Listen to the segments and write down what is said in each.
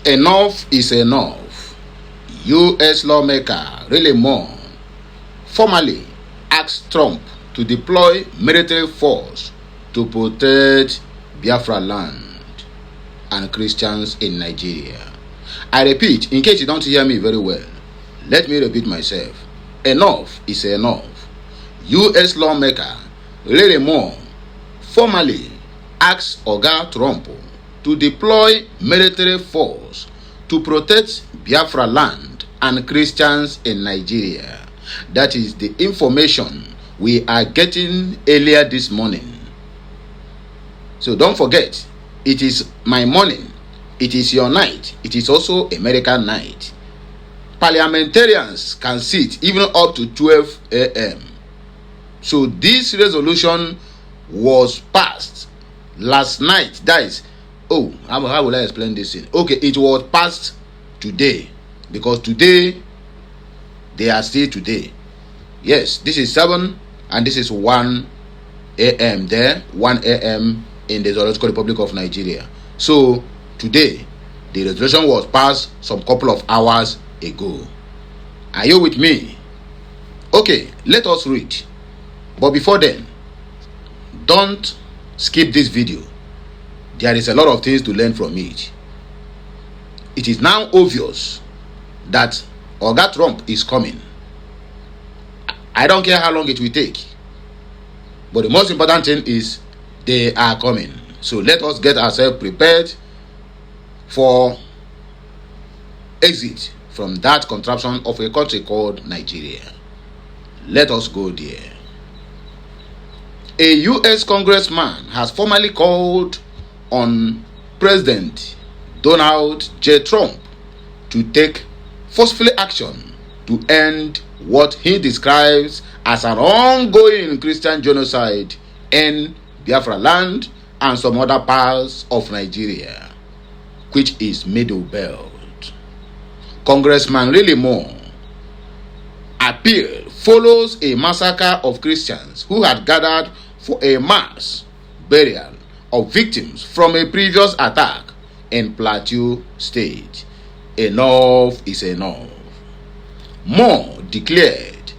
Enough is enough. U.S. lawmaker really more formally asked Trump to deploy military force to protect Biafraland and Christians in Nigeria. I repeat, in case you don't hear me very well, let me repeat myself. Enough is enough. U.S. lawmaker really more formally asked Oga Trump to deploy military force to protect Biafraland and Christians in Nigeria. That is the information we are getting earlier this morning. So don't forget, it is my morning, it is your night, it is also American night. Parliamentarians can sit even up to 12 a.m. So this resolution was passed last night. That is, how will I explain this thing? Okay, it was passed today, because today they are still today. Yes, this is 7 and this is 1 a.m. there, 1 a.m. in the Zoological Republic of Nigeria. So today the resolution was passed some couple of hours ago. Are you with me? Okay, let us read. But before then, don't skip this video. There is a lot of things to learn from it. It is now obvious that Oga Trump is coming. I don't care how long it will take, but the most important thing is they are coming. So let us get ourselves prepared for exit from that contraption of a country called Nigeria. Let us go there. A U.S. congressman has formally called on President Donald J. Trump to take forceful action to end what he describes as an ongoing Christian genocide in Biafraland and some other parts of Nigeria, which is Middle Belt. Congressman Really Moore appeal follows a massacre of Christians who had gathered for a mass burial of victims from a previous attack in Plateau State. Enough is enough. Moore declared,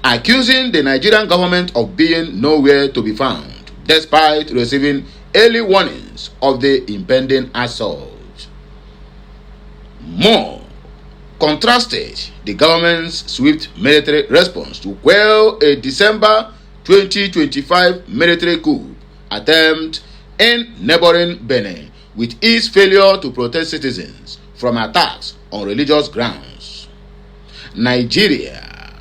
accusing the Nigerian government of being nowhere to be found despite receiving early warnings of the impending assault. Moore contrasted the government's swift military response to quell a December 2025 military coup attempt in neighboring Benin with its failure to protect citizens from attacks on religious grounds. Nigeria's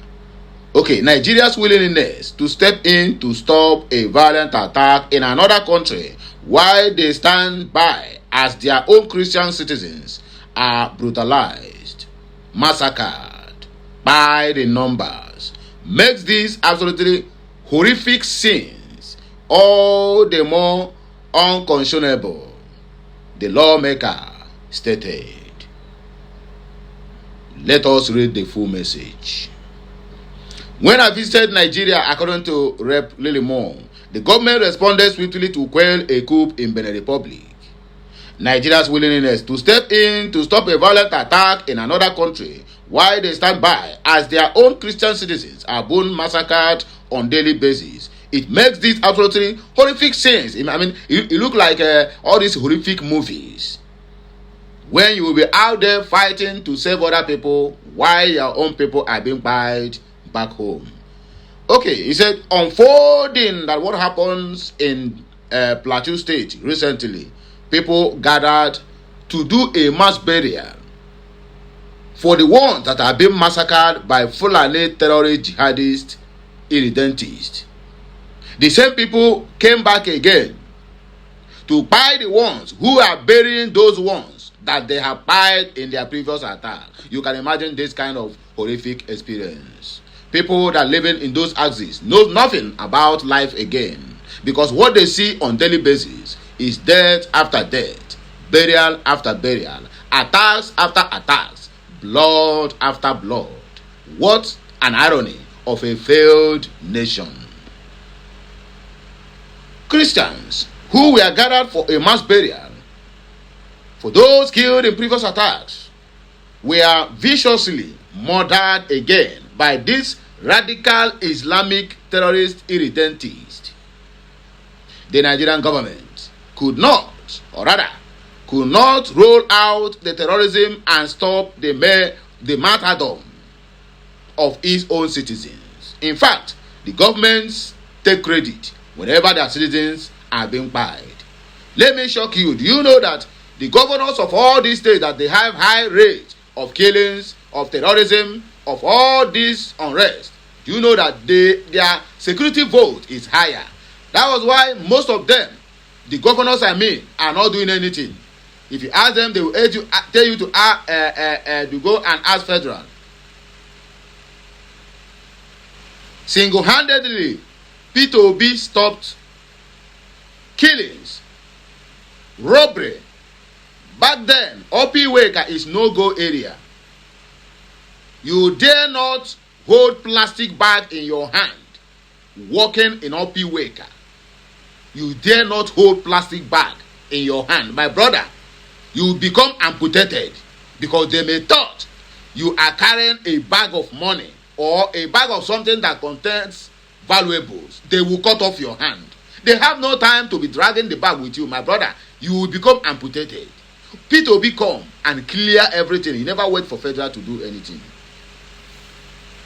willingness to step in to stop a violent attack in another country while they stand by as their own Christian citizens are brutalized, massacred by the numbers, makes these absolutely horrific scenes all the more unconscionable, the lawmaker stated. Let us read the full message. When I visited Nigeria, according to Rep. Lily Moore, the government responded swiftly to quell a coup in Benin Republic. Nigeria's willingness to step in to stop a violent attack in another country while they stand by as their own Christian citizens are being massacred on daily basis. It makes these absolutely horrific scenes. I mean, it look like all these horrific movies when you will be out there fighting to save other people while your own people are being buried back home. Okay, he said, unfolding that what happens in Plateau State recently, people gathered to do a mass burial for the ones that are being massacred by Fulani terrorist jihadist irredentists. The same people came back again to buy the ones who are burying those ones that they have buried in their previous attack. You can imagine this kind of horrific experience. People that living in those axes know nothing about life again, because what they see on daily basis is death after death, burial after burial, attacks after attacks, blood after blood. What an irony of a failed nation. Christians who were gathered for a mass burial For those killed in previous attacks were viciously murdered again by this radical Islamic terrorist irredentist. The Nigerian government could not roll out the terrorism and stop the martyrdom of its own citizens. In fact, the governments take credit whenever their citizens are being killed. Let me shock you. Do you know that the governors of all these states, that they have high rates of killings, of terrorism, of all this unrest? Do you know that their security vote is higher? That was why most of them, the governors are not doing anything. If you ask them, they will tell you to go and ask federal. Single-handedly, P2B stopped killings, robbery. Back then, Opiweka is no-go area. You dare not hold plastic bag in your hand walking in Opiweka. You dare not hold plastic bag in your hand. My brother, you become amputated because they may thought you are carrying a bag of money or a bag of something that contains valuables. They will cut off your hand. They have no time to be dragging the bag with you, my brother. You will become amputated. P2B come and clear everything. You never wait for federal to do anything.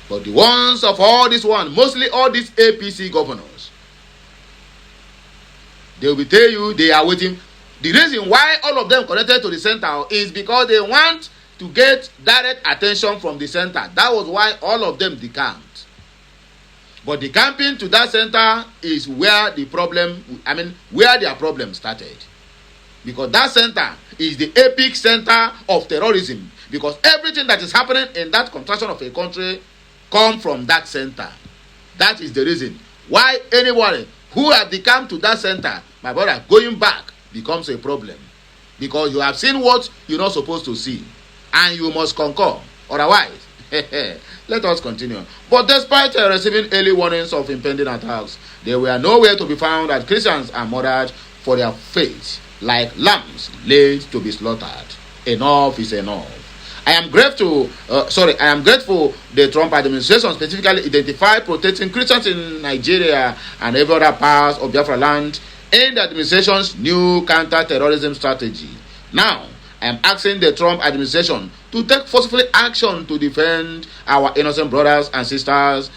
But the ones of all this one, mostly all these APC governors, they will tell you they are waiting. The reason why all of them connected to the center is because they want to get direct attention from the center. That was why all of them decamped. But the camping to that center is where their problem started. Because that center is the epic center of terrorism. Because everything that is happening in that contraction of a country come from that center. That is the reason why anyone who have decamped to that center, my brother, going back becomes a problem. Because you have seen what you're not supposed to see. And you must concur. Otherwise, let us continue. But despite receiving early warnings of impending attacks, they were nowhere to be found as Christians are murdered for their faith, like lambs laid to be slaughtered. Enough is enough. I am grateful the Trump administration specifically identified protecting Christians in Nigeria and every other parts of Biafraland in the administration's new counter-terrorism strategy. Now, I am asking the Trump administration to take forceful action to defend our innocent brothers and sisters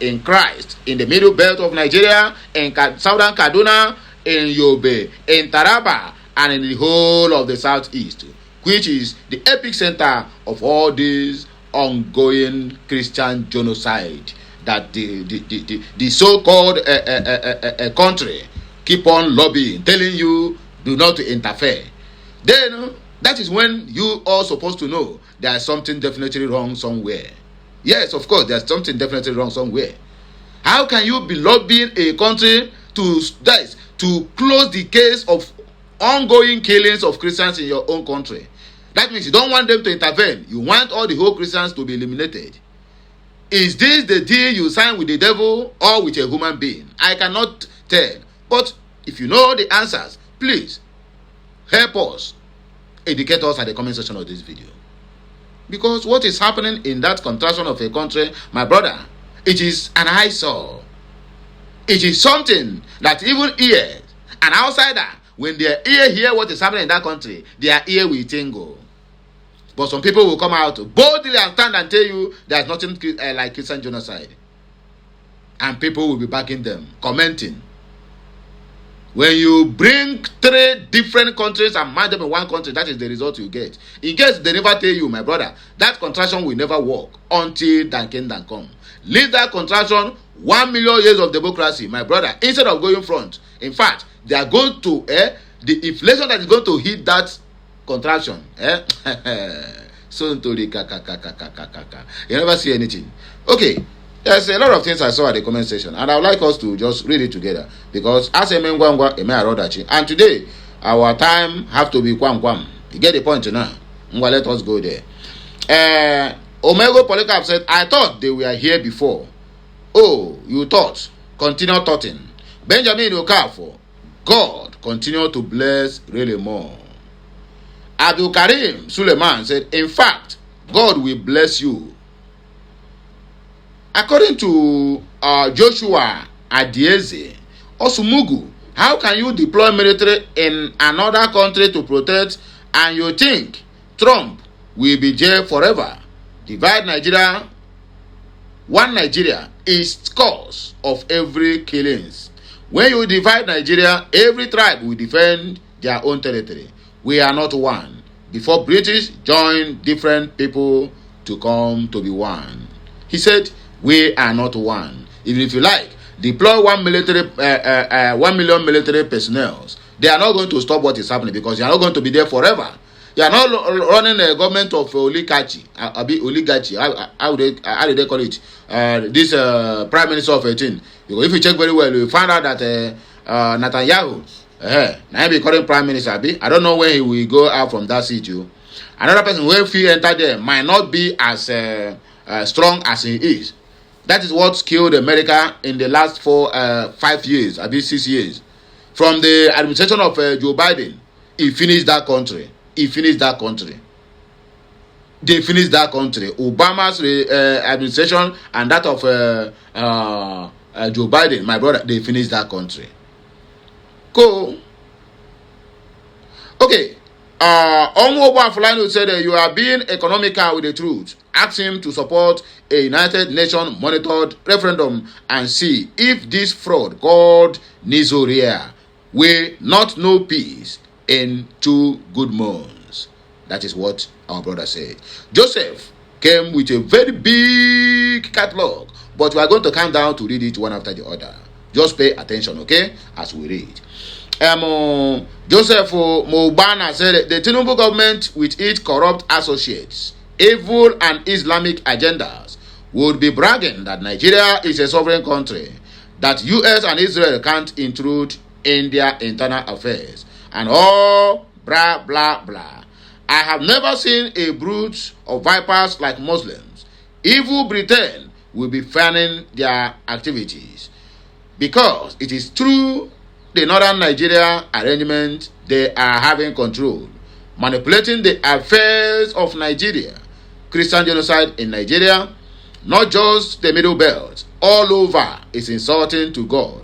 in Christ in the middle belt of Nigeria, in southern Kaduna, in Yobe, in Taraba, and in the whole of the southeast, which is the epicenter of all this ongoing Christian genocide that the so-called country keep on lobbying, telling you do not interfere. Then that is when you are supposed to know there is something definitely wrong somewhere. Yes, of course, there's something definitely wrong somewhere. How can you be lobbying a country to close the case of ongoing killings of Christians in your own country? That means you don't want them to intervene. You want all the whole Christians to be eliminated. Is this the deal you sign with the devil or with a human being? I cannot tell. But if you know the answers, please help us, educate us at the comment section of this video. Because what is happening in that contraction of a country, my brother, it is an eyesore. It is something that even ears, an outsider, when their ear hear what is happening in that country, their ear will tingle. But some people will come out boldly and stand and tell you there's nothing like Christian genocide. And people will be backing them, commenting. When you bring 3 different countries and match them in one country, that is the result you get. In case they never tell you, my brother, that contraction will never work until the kingdom come. Leave that contraction, 1 million years of democracy, my brother, instead of going front. In fact, they are going to, the inflation that is going to hit that contraction, so to the you never see anything. Okay. There's a lot of things I saw at the comment section, and I would like us to just read it together, because as a and today our time have to be kwam. You get the point now? Let us go there. Omego Polycarp said, I thought they were here before. Oh, you thought? Continue thoughting. Benjamin Okafor, God continue to bless really more. Abdul Karim Suleiman said, in fact, God will bless you. According to Joshua Adieze Osumugu, how can you deploy military in another country to protect and you think Trump will be jailed forever? Divide Nigeria. One Nigeria is cause of every killings. When you divide Nigeria, every tribe will defend their own territory. We are not one. Before British joined different people to come to be one. He said, we are not one. Even if you like, deploy 1 million military personnel. They are not going to stop what is happening because they are not going to be there forever. You are not running a government of oligarchy. How do they call it? This prime minister of 18. Because if you check very well, you find out that Netanyahu, now be current prime minister. I don't know when he will go out from that seat. Another person who will enter there might not be as strong as he is. That is what killed America in the last 5 years, 6 years. From the administration of Joe Biden, he finished that country. They finished that country. Obama's administration and that of Joe Biden, my brother, they finished that country. Cool. Okay. Onwo Biafraland said you are being economical with the truth. Ask him to support a United Nations monitored referendum and see if this fraud called Nigeria will not know peace in 2 good months. That is what our brother said. Joseph came with a very big catalog, but we are going to come down to read it one after the other. Just pay attention, okay, as we read. Joseph Mobana said the Tinubu government with its corrupt associates, evil and Islamic agendas would be bragging that Nigeria is a sovereign country, that US and Israel can't intrude in their internal affairs, and all blah blah blah. I have never seen a brood of vipers like Muslims. Evil Britain will be fanning their activities because it is through the northern Nigeria arrangement they are having control, manipulating the affairs of Nigeria. Christian genocide in Nigeria, not just the Middle Belt, all over is insulting to God,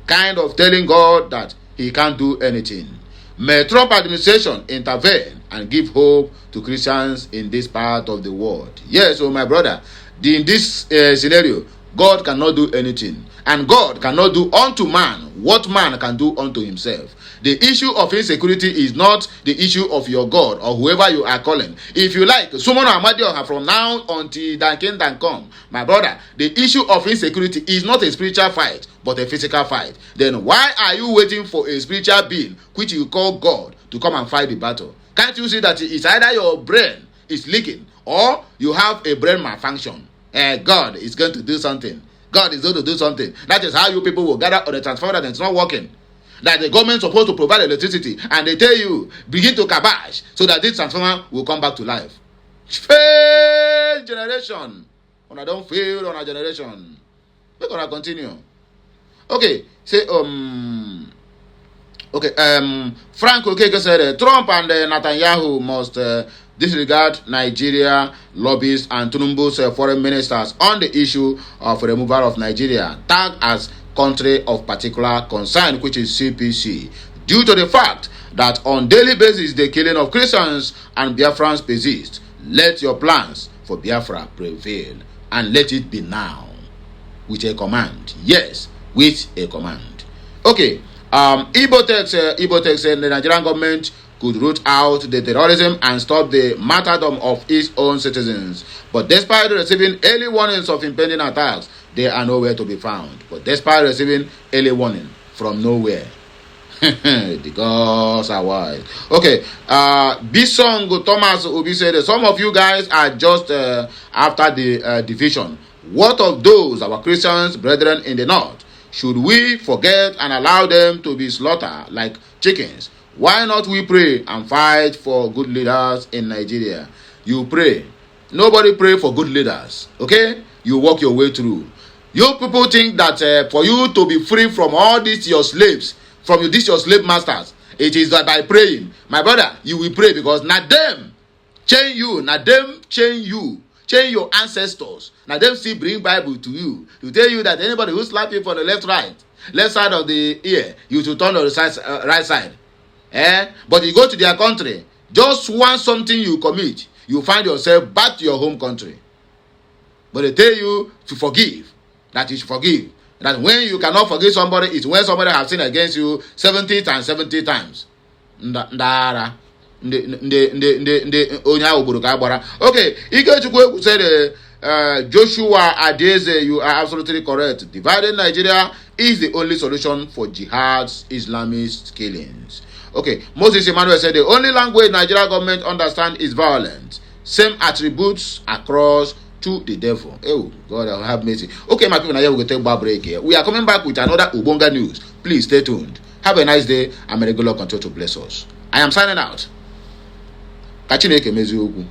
kind of telling God that he can't do anything. May Trump administration intervene and give hope to Christians in this part of the world. Yes, so my brother, in this scenario, God cannot do anything. And God cannot do unto man what man can do unto himself. The issue of insecurity is not the issue of your God or whoever you are calling. If you like, Sumono Amadioha from now until Dan come, my brother, the issue of insecurity is not a spiritual fight, but a physical fight. Then why are you waiting for a spiritual being, which you call God, to come and fight the battle? Can't you see that it's either your brain is leaking or you have a brain malfunction? God is going to do something. God is going to do something. That is how you people will gather on the transformer that it's not working. That the government is supposed to provide electricity, and they tell you, begin to kabash, so that this transformer will come back to life. Fail generation. When I don't fail on a generation. We're gonna continue. Okay, say Frank Okeke said Trump and Netanyahu must disregard Nigeria lobbyists and Tinubu's foreign ministers on the issue of removal of Nigeria tagged as country of particular concern, which is CPC, due to the fact that on daily basis the killing of Christians and Biafrans persist. Let your plans for Biafra prevail, and let it be now, with a command. Yes, with a command. Okay. Ibotex said the Nigerian government could root out the terrorism and stop the martyrdom of its own citizens. But despite receiving early warnings of impending attacks, they are nowhere to be found. But despite receiving early warning from nowhere, the gods are wise. Okay, Bisong Thomas Obi said some of you guys are just after the division. What of those our Christians brethren in the north? Should we forget and allow them to be slaughtered like chickens? Why not we pray and fight for good leaders in Nigeria? You pray. Nobody pray for good leaders. Okay? You walk your way through. You people think that for you to be free from all these your slaves, from these your slave masters, It is by praying. My brother, you will pray because na them chain you, na them chain you, chain your ancestors. Now them still bring Bible to you to tell you that anybody who slap you for the left side of the ear, you should turn on the right side. But you go to their country, just one something you commit, you find yourself back to your home country. But they tell you to forgive, that you should forgive. That when you cannot forgive somebody, it's when somebody has sinned against you 70 times, 70 times. Ndara. Okay, Ikechukwu said, Joshua Adeze, you are absolutely correct. Dividing Nigeria is the only solution for jihad's Islamist killings. Okay, Moses Emmanuel said the only language Nigeria government understand is violence. Same attributes across to the devil. Oh, God, I'll have mercy. Okay, my people, now we're going to take a break here. We are coming back with another Ubonga news. Please stay tuned. Have a nice day, and may the God continue to bless us. I am signing out. Kachineke meziokwu.